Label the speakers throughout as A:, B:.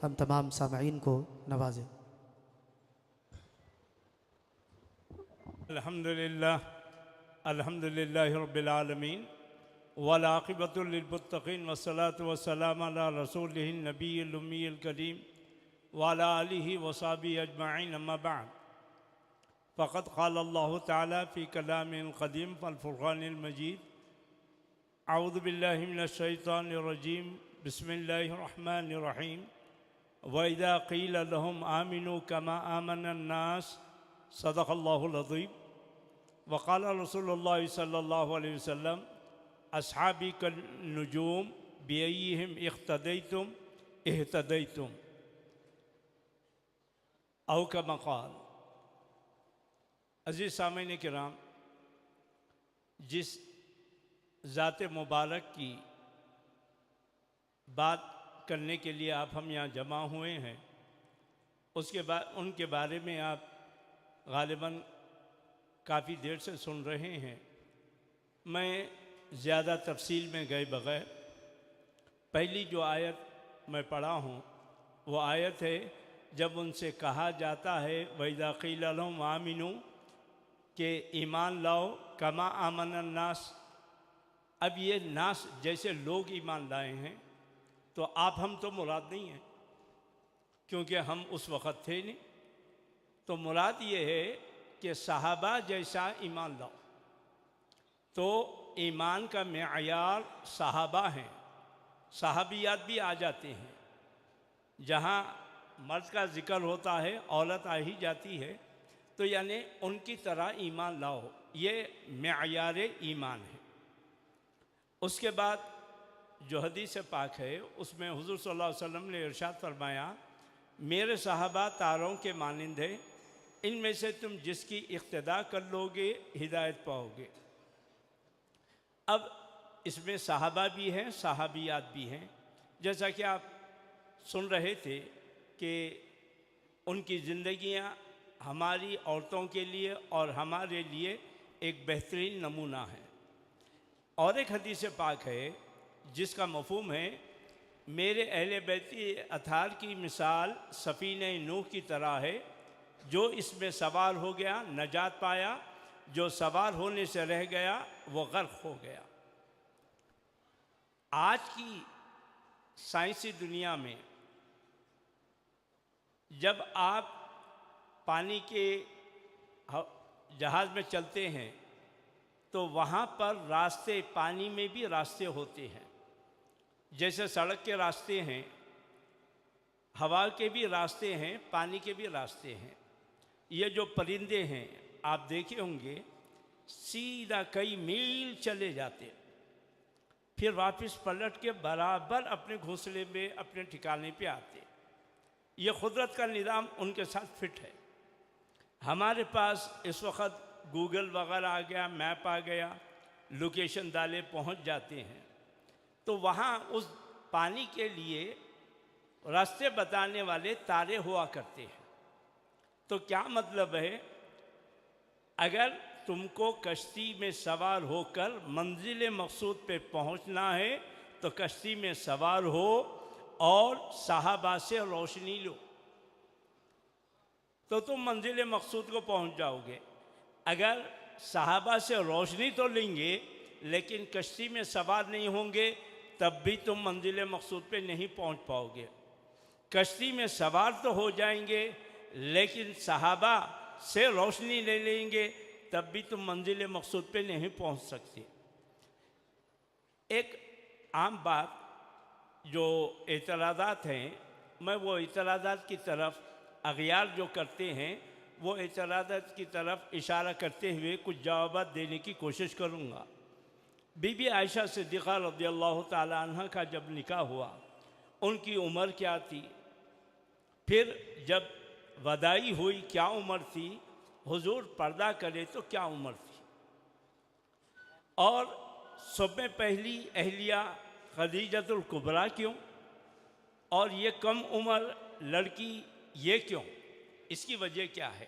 A: ہم تمام سامعین کو نوازیں۔
B: الحمد للہ رب العالمین والعاقبۃ للمتقین والصلاة والسلام علی رسولہ النبی الامی الکریم وعلی آلہ وصحبہ اجمعین، اما بعد فقد قال اللہ تعالی فی کلام قدیم والفرقان المجید، اعوذ باللہ من الشیطان الرجیم، بسم اللہ الرحمن الرحیم، وَإِذَا قِيلَ لَهُمْ آمِنُوا كَمَا آمَنَ النَّاسُ صدق اللہ العظیم۔ وقال رسول اللہ صلی اللہ علیہ وسلم اصحابی کالنجوم بأیہم اقتدیتم اہتدیتم، او کما قال۔ عزیز سامعین کرام، جس ذات مبارک کی بات کرنے کے لیے آپ ہم یہاں جمع ہوئے ہیں، ان کے بارے میں آپ غالباً کافی دیر سے سن رہے ہیں۔ میں زیادہ تفصیل میں گئے بغیر پہلی جو آیت میں پڑھا ہوں وہ آیت ہے جب ان سے کہا جاتا ہے وَإِذَا قِيلَ لَهُمْ آمِنُوا، کہ ایمان لاؤ کما آمن الناس۔ اب یہ ناس جیسے لوگ ایمان لائے ہیں تو آپ ہم تو مراد نہیں ہیں، کیونکہ ہم اس وقت تھے نہیں، تو مراد یہ ہے کہ صحابہ جیسا ایمان لاؤ۔ تو ایمان کا معیار صحابہ ہیں، صحابیات بھی آ جاتے ہیں، جہاں مرد کا ذکر ہوتا ہے عورت آ ہی جاتی ہے، تو یعنی ان کی طرح ایمان لاؤ، یہ معیار ایمان ہے۔ اس کے بعد جو حدیث پاک ہے اس میں حضور صلی اللہ علیہ وسلم نے ارشاد فرمایا میرے صحابہ تاروں کے مانند ہیں، ان میں سے تم جس کی اقتداء کر لو گے ہدایت پاؤ گے۔ اب اس میں صحابہ بھی ہیں، صحابیات بھی ہیں، جیسا کہ آپ سن رہے تھے کہ ان کی زندگیاں ہماری عورتوں کے لیے اور ہمارے لیے ایک بہترین نمونہ ہیں۔ اور ایک حدیث پاک ہے جس کا مفہوم ہے میرے اہل بیت اطہار کی مثال سفینہ نوح کی طرح ہے، جو اس میں سوار ہو گیا نجات پایا، جو سوار ہونے سے رہ گیا وہ غرق ہو گیا۔ آج کی سائنسی دنیا میں جب آپ پانی کے جہاز میں چلتے ہیں تو وہاں پر راستے، پانی میں بھی راستے ہوتے ہیں، جیسے سڑک کے راستے ہیں، ہوا کے بھی راستے ہیں، پانی کے بھی راستے ہیں۔ یہ جو پرندے ہیں آپ دیکھے ہوں گے سیدھا کئی میل چلے جاتے، پھر واپس پلٹ کے برابر اپنے گھونسلے میں اپنے ٹھکانے پہ آتے۔ یہ قدرت کا نظام ان کے ساتھ فٹ ہے۔ ہمارے پاس اس وقت گوگل وغیرہ آ گیا، میپ آ گیا، لوکیشن ڈالے پہنچ جاتے ہیں، تو وہاں اس پانی کے لیے راستے بتانے والے تارے ہوا کرتے ہیں۔ تو کیا مطلب ہے، اگر تم کو کشتی میں سوار ہو کر منزل مقصود پہ پہنچنا ہے تو کشتی میں سوار ہو اور صحابہ سے روشنی لو، تو تم منزل مقصود کو پہنچ جاؤ گے۔ اگر صحابہ سے روشنی تو لیں گے لیکن کشتی میں سوار نہیں ہوں گے تب بھی تم منزل مقصود پہ نہیں پہنچ پاؤ گے۔ کشتی میں سوار تو ہو جائیں گے لیکن صحابہ سے روشنی لے لیں گے تب بھی تم منزل مقصود پہ نہیں پہنچ سکتے۔ ایک عام بات جو اعتراضات ہیں، میں وہ اعتراضات کی طرف اغیار جو کرتے ہیں وہ اعتراضات کی طرف اشارہ کرتے ہوئے کچھ جوابات دینے کی کوشش کروں گا۔ بی بی عائشہ صدیقہ رضی اللہ تعالی عنہ کا جب نکاح ہوا ان کی عمر کیا تھی، پھر جب وداعی ہوئی کیا عمر تھی، حضور پردہ کرے تو کیا عمر تھی، اور سب میں پہلی اہلیہ خدیجۃ الکبریٰ کیوں، اور یہ کم عمر لڑکی یہ کیوں، اس کی وجہ کیا ہے؟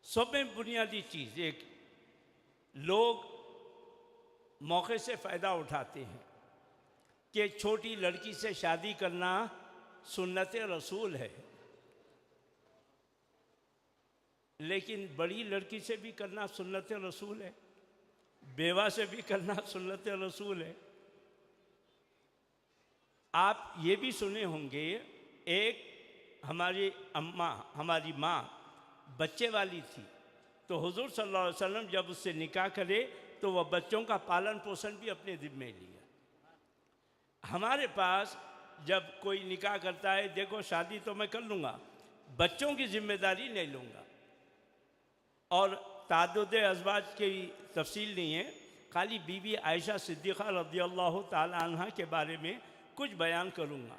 B: سب میں بنیادی چیز ایک، لوگ موقع سے فائدہ اٹھاتے ہیں کہ چھوٹی لڑکی سے شادی کرنا سنت رسول ہے، لیکن بڑی لڑکی سے بھی کرنا سنت رسول ہے، بیوہ سے بھی کرنا سنت رسول ہے۔ آپ یہ بھی سنے ہوں گے، ایک ہماری ہماری ماں بچے والی تھی، تو حضور صلی اللہ علیہ وسلم جب اس سے نکاح کرے تو وہ بچوں کا پالن پوشن بھی اپنے ذمے لیا۔ ہمارے پاس جب کوئی نکاح کرتا ہے، دیکھو شادی تو میں کر لوں گا، بچوں کی ذمہ داری نہیں لوں گا، اور تعدد ازواج کی تفصیل نہیں ہے، خالی بی بی عائشہ صدیقہ رضی اللہ تعالی عنہ کے بارے میں کچھ بیان کروں گا۔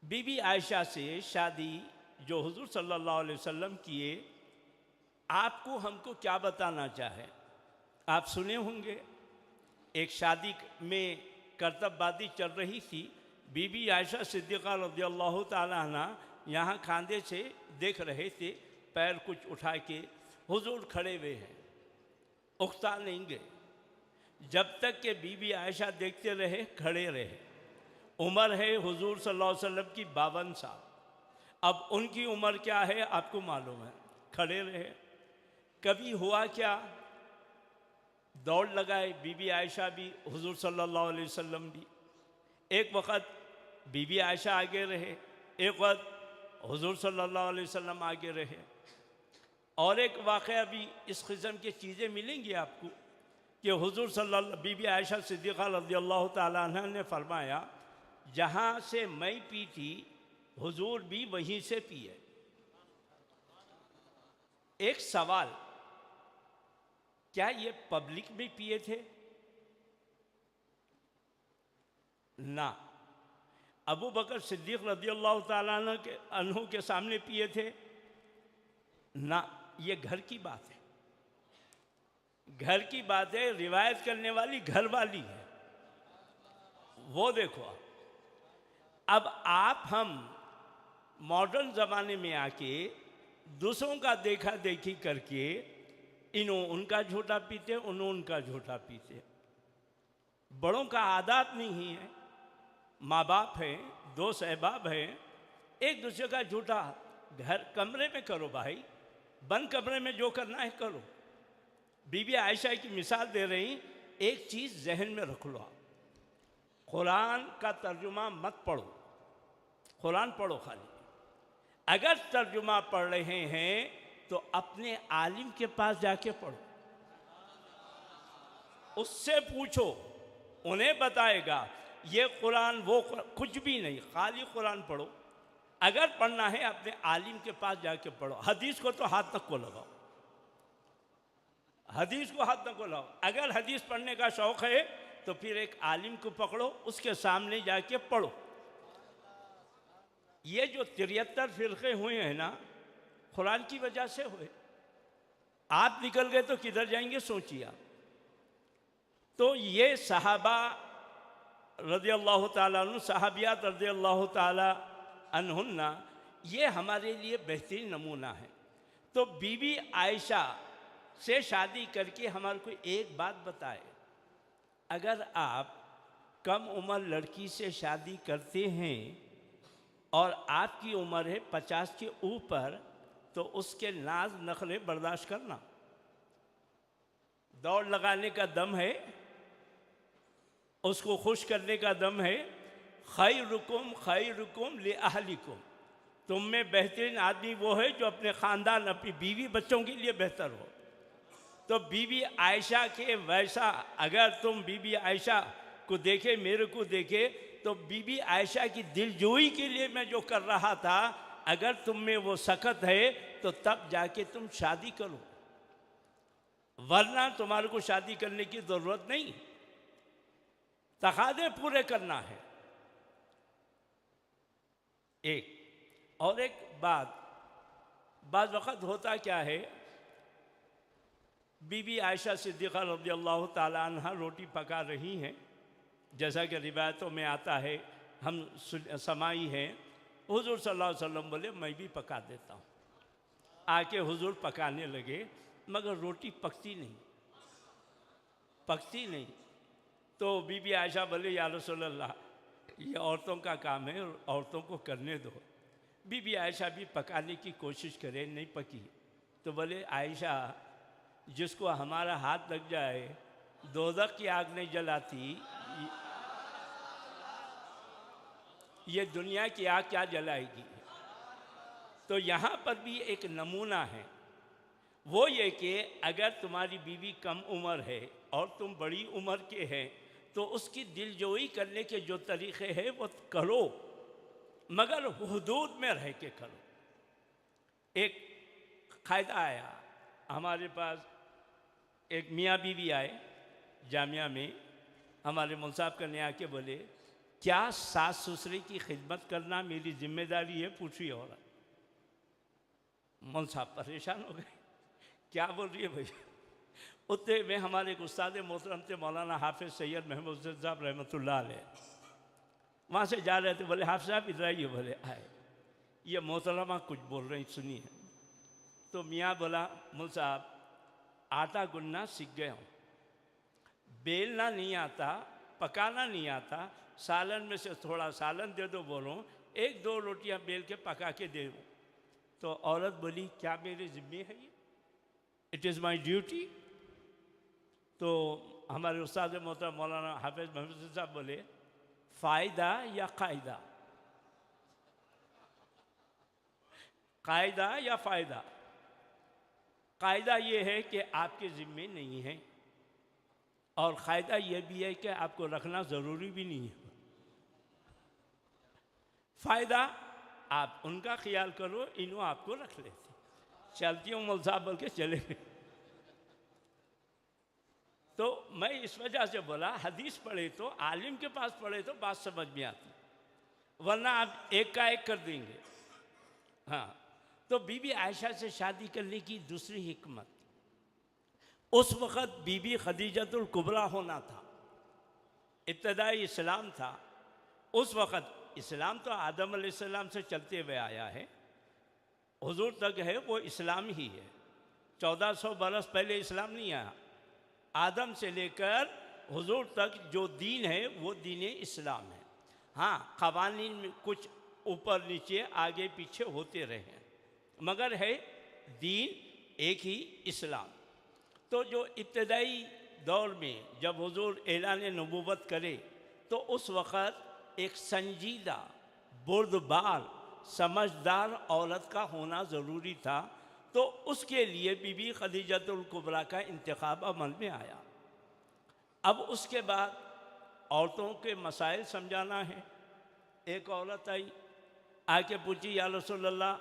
B: بی بی عائشہ سے شادی جو حضور صلی اللہ علیہ وسلم کیے، آپ کو ہم کو کیا بتانا چاہے؟ آپ سنے ہوں گے، ایک شادی میں کرتب بازی چل رہی تھی، بی بی عائشہ صدیقہ رضی اللہ تعالی عنہ یہاں کھاندے سے دیکھ رہے تھے، پیر کچھ اٹھا کے حضور کھڑے ہوئے ہیں، اکتا نہیں گئے، جب تک کہ بی بی عائشہ دیکھتے رہے، کھڑے رہے۔ عمر ہے حضور صلی اللہ علیہ وسلم کی 52 سال، اب ان کی عمر کیا ہے آپ کو معلوم ہے، کھڑے رہے۔ کبھی ہوا کیا، دوڑ لگائے بی بی عائشہ بھی، حضور صلی اللہ علیہ وسلم بھی، ایک وقت بی بی عائشہ آگے رہے، ایک وقت حضور صلی اللہ علیہ وسلم آگے رہے۔ اور ایک واقعہ بھی اس قسم کی چیزیں ملیں گی آپ کو، کہ حضور صلی اللہ بی بی عائشہ صدیقہ رضی اللہ تعالیٰ عنہ نے فرمایا، جہاں سے میں پی تھی حضور بھی وہیں سے پیے۔ ایک سوال، کیا یہ پبلک میں پیے تھے؟ نہ، ابو بکر صدیق رضی اللہ تعالیٰ عنہ کے سامنے پیے تھے؟ نہ، یہ گھر کی بات ہے، گھر کی بات ہے، روایت کرنے والی گھر والی ہے، وہ دیکھو۔ اب ہم ماڈرن زمانے میں آ کے دوسروں کا دیکھا دیکھی کر کے انہوں ان کا جھوٹا پیتے، انہوں ان کا جھوٹا پیتے۔ بڑوں کا عادات نہیں ہے، ماں باپ ہیں، دوست احباب ہیں، ایک دوسرے کا جھوٹا گھر کمرے میں کرو بھائی، بند کمرے میں جو کرنا ہے کرو۔ بی بی عائشہ کی مثال دے رہی، ایک چیز ذہن میں رکھ لو، قرآن کا ترجمہ مت پڑھو، قرآن پڑھو خالی، اگر ترجمہ پڑھ رہے ہیں تو اپنے عالم کے پاس جا کے پڑھو، اس سے پوچھو، انہیں بتائے گا یہ قرآن وہ کچھ بھی نہیں، خالی قرآن پڑھو۔ اگر پڑھنا ہے اپنے عالم کے پاس جا کے پڑھو، حدیث کو تو ہاتھ تک کو لگاؤ، حدیث کو ہاتھ تک کو لگاؤ۔ اگر حدیث پڑھنے کا شوق ہے تو پھر ایک عالم کو پکڑو، اس کے سامنے جا کے پڑھو۔ یہ جو 73 فرقے ہوئے ہیں نا، قرآن کی وجہ سے ہوئے۔ آپ نکل گئے تو کدھر جائیں گے سوچیے آپ۔ تو یہ صحابہ رضی اللہ تعالیٰ عنہ، صحابیات رضی اللہ تعالیٰ عنہن، یہ ہمارے لیے بہترین نمونہ ہے۔ تو بی بی عائشہ سے شادی کر کے ہمارے کو ایک بات بتائے، اگر آپ کم عمر لڑکی سے شادی کرتے ہیں اور آپ کی عمر ہے 50 کے اوپر، تو اس کے ناز نخرے برداشت کرنا، دوڑ لگانے کا دم ہے، اس کو خوش کرنے کا دم ہے۔ خیرکم خیرکم لأہلکم، تم میں بہترین آدمی وہ ہے جو اپنے خاندان، اپنی بیوی بچوں کے لیے بہتر ہو۔ تو بی بی عائشہ کے ویسا اگر تم بی بی عائشہ کو دیکھے، میرے کو دیکھے، تو بی بی عائشہ کی دل جوئی کے لیے میں جو کر رہا تھا، اگر تم میں وہ سخت ہے تو تب جا کے تم شادی کرو، ورنہ تمہارے کو شادی کرنے کی ضرورت نہیں، تقاضے پورے کرنا ہے۔ ایک اور ایک بات، بعض وقت ہوتا کیا ہے، بی بی عائشہ صدیقہ رضی اللہ تعالیٰ عنہ روٹی پکا رہی ہیں، جیسا کہ روایتوں میں آتا ہے، ہم سمائی ہیں، حضور صلی اللہ علیہ وسلم بولے میں بھی پکا دیتا ہوں، آ کے حضور پکانے لگے، مگر روٹی پکتی نہیں۔ تو بی بی عائشہ بولے یا رسول اللہ، یہ عورتوں کا کام ہے اور عورتوں کو کرنے دو۔ بی بی عائشہ بھی پکانے کی کوشش کرے، نہیں پکی تو بولے عائشہ جس کو ہمارا ہاتھ لگ جائے دوزخ کی آگ نہیں جلاتی، یہ دنیا کی آگ کیا جلائے گی؟ تو یہاں پر بھی ایک نمونہ ہے، وہ یہ کہ اگر تمہاری بیوی کم عمر ہے اور تم بڑی عمر کے ہیں تو اس کی دل جوئی کرنے کے جو طریقے ہیں وہ کرو، مگر حدود میں رہ کے کرو۔ ایک قاعدہ آیا ہمارے پاس، ایک میاں بیوی آئے جامعہ میں، ہمارے مول صاحب کرنے آ کے بولے کیا ساس سسرے کی خدمت کرنا میری ذمہ داری ہے؟ پوچھی عورت۔ مول صاحب پریشان ہو گئے، کیا بول رہی ہے بھائی؟ اتنے میں ہمارے ایک استاد محترم تھے مولانا حافظ سید محمود حسین صاحب رحمۃ اللہ علیہ، وہاں سے جا رہے تھے، بولے حافظ صاحب ادھر آئیے، بولے آئے، یہ محترمہ کچھ بول رہی سنیے۔ تو میاں بولا مول صاحب آٹا گننا سیکھ گیا ہوں، بیلنا نہیں آتا، پکانا نہیں آتا، سالن میں سے تھوڑا سالن دے دو بولوں، ایک دو روٹیاں بیل کے پکا کے دے دوں۔ تو عورت بولی کیا میرے ذمہ ہے یہ؟ It is my duty. تو ہمارے استاد محترم مولانا حافظ محمود حسین صاحب بولے فائدہ یا قاعدہ؟ قاعدہ یا فائدہ؟ قاعدہ یہ ہے کہ آپ کے ذمے نہیں ہے، اور قاعدہ یہ بھی ہے کہ آپ کو رکھنا ضروری بھی نہیں ہے۔ فائدہ آپ ان کا خیال کرو، انہوں آپ کو رکھ لیتے، چلتی ہوں مول صاحب بول کے چلے گئے۔ تو میں اس وجہ سے بولا حدیث پڑھے تو عالم کے پاس پڑھے تو بات سمجھ میں آتی، ورنہ آپ ایک کا ایک کر دیں گے۔ ہاں، تو بی بی عائشہ سے شادی کرنے کی دوسری حکمت، اس وقت بی بی خدیجۃ الکبریٰ ہونا تھا، ابتدائی اسلام تھا۔ اس وقت اسلام تو آدم علیہ السلام سے چلتے ہوئے آیا ہے، حضور تک ہے وہ اسلام ہی ہے، 1400 برس پہلے اسلام نہیں آیا، آدم سے لے کر حضور تک جو دین ہے وہ دین اسلام ہے۔ ہاں قوانین میں کچھ اوپر نیچے آگے پیچھے ہوتے رہے ہیں، مگر ہے دین ایک ہی اسلام۔ تو جو ابتدائی دور میں جب حضور اعلان نبوت کرے تو اس وقت ایک سنجیدہ، بردبار، سمجھدار عورت کا ہونا ضروری تھا، تو اس کے لیے بی بی خدیجۃ الکبریٰ کا انتخاب عمل میں آیا۔ اب اس کے بعد عورتوں کے مسائل سمجھانا ہے۔ ایک عورت آئی، آ کے پوچھی یا رسول اللہ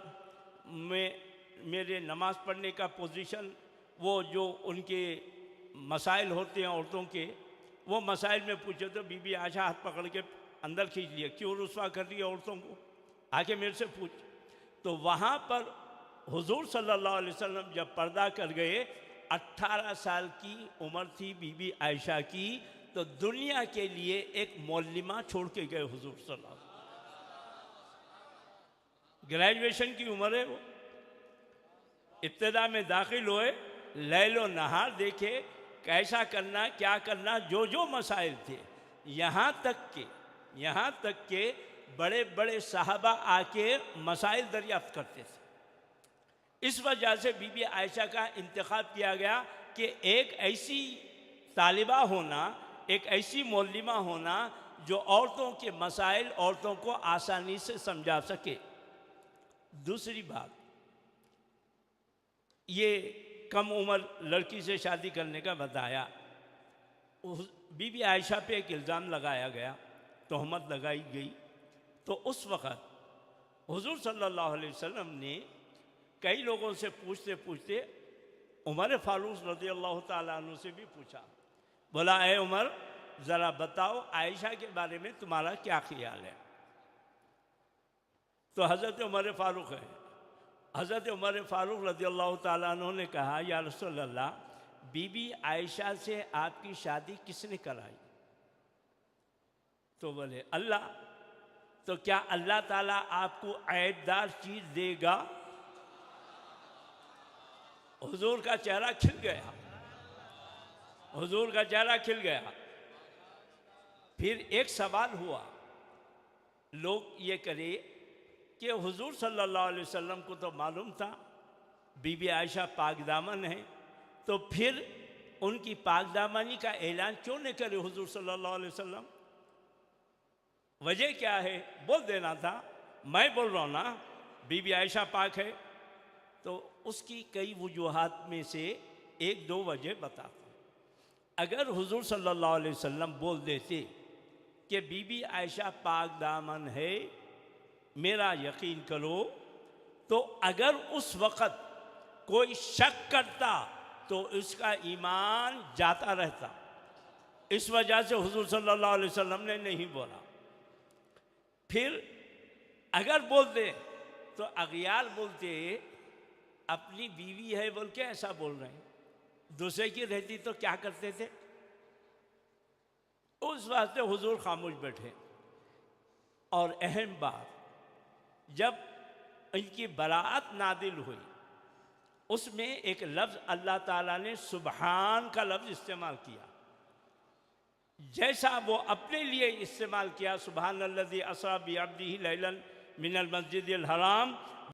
B: میرے نماز پڑھنے کا پوزیشن، وہ جو ان کے مسائل ہوتے ہیں عورتوں کے، وہ مسائل میں پوچھے تو بی بی عائشہ ہاتھ پکڑ کے اندر کھینچ لیا، کیوں رسوا کر رہی ہے عورتوں کو، آ کے میرے سے پوچھ۔ تو وہاں پر حضور صلی اللہ علیہ وسلم جب پردہ کر گئے، 18 سال کی عمر تھی بی بی عائشہ کی، تو دنیا کے لیے ایک معلمہ چھوڑ کے گئے حضور صلی اللہ علیہ وسلم۔ گریجویشن کی عمر ہے وہ، ابتدا میں داخل ہوئے، لیل و نہار دیکھے کیسا کرنا کیا کرنا، جو جو مسائل تھے، یہاں تک کہ بڑے بڑے صحابہ آ کے مسائل دریافت کرتے تھے۔ اس وجہ سے بی بی عائشہ کا انتخاب کیا گیا کہ ایک ایسی طالبہ ہونا، ایک ایسی معلمہ ہونا جو عورتوں کے مسائل عورتوں کو آسانی سے سمجھا سکے۔ دوسری بات، یہ کم عمر لڑکی سے شادی کرنے کا بتایا، بی بی عائشہ پہ ایک الزام لگایا گیا، تہمت لگائی گئی، تو اس وقت حضور صلی اللہ علیہ وسلم نے کئی لوگوں سے پوچھتے پوچھتے عمر فاروق رضی اللہ تعالیٰ عنہ سے بھی پوچھا، بولا اے عمر ذرا بتاؤ عائشہ کے بارے میں تمہارا کیا خیال ہے؟ تو حضرت عمر فاروق ہے، حضرت عمر فاروق رضی اللہ تعالیٰ عنہ نے کہا یا رسول اللہ، بی بی عائشہ سے آپ کی شادی کس نے کرائی؟ تو بولے اللہ۔ تو کیا اللہ تعالیٰ آپ کو عیب دار چیز دے گا؟ حضور کا چہرہ کھل گیا، حضور کا چہرہ کھل گیا۔ پھر ایک سوال ہوا، لوگ یہ کرے کہ حضور صلی اللہ علیہ وسلم کو تو معلوم تھا بی بی عائشہ پاک دامن ہے، تو پھر ان کی پاک دامنی کا اعلان کیوں نہیں کرے حضور صلی اللہ علیہ وسلم؟ وجہ کیا ہے؟ بول دینا تھا، میں بول رہا ہوں نا بی بی عائشہ پاک ہے، تو اس کی کئی وجوہات میں سے ایک دو وجہ بتاتا ہوں۔ اگر حضور صلی اللہ علیہ وسلم بول دیتے کہ بی بی عائشہ پاک دامن ہے، میرا یقین کرو، تو اگر اس وقت کوئی شک کرتا تو اس کا ایمان جاتا رہتا، اس وجہ سے حضور صلی اللہ علیہ وسلم نے نہیں بولا۔ پھر اگر بولتے تو اغیار بولتے اپنی بیوی ہے بول کے ایسا بول رہے ہیں، دوسرے کی رہتی تو کیا کرتے تھے؟ اس واسطے حضور خاموش بیٹھے۔ اور اہم بات، جب ان کی براءت نازل ہوئی، اس میں ایک لفظ اللہ تعالیٰ نے سبحان کا لفظ استعمال کیا، جیسا وہ اپنے لیے استعمال کیا، سبحان الذی اسریٰ بعبدہ لیلا من المسجد الحرام